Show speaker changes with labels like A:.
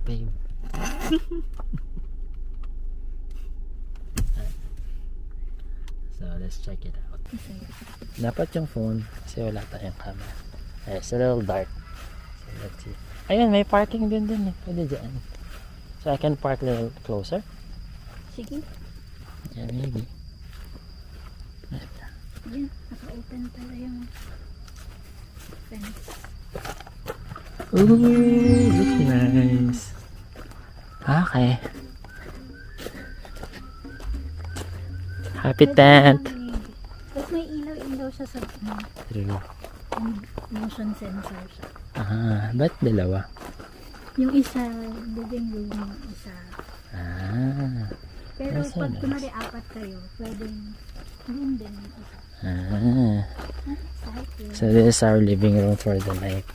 A: babe. So let's check it out. Dapat yung phone kasi wala tayong camera. It's a little dark. So let's see. Ayun, may parking din eh. Pwede dyan. So I can park a little closer.
B: Sige.
A: Yeah, maybe.
B: Yan, naka-open pala yung fence.
A: Ooh, looks nice. Okay. Happy tent.
B: Tapos may ilaw-ilaw siya sa
A: True.
B: motion sensor siya.
A: Ba't dalawa?
B: Yung isa, living room, yung isa. Pero
A: That's so
B: pag
A: nice.
B: kunwari apat kayo, pwedeng room din yung isa.
A: Ah.
B: Exciting.
A: So this is our living room for the night.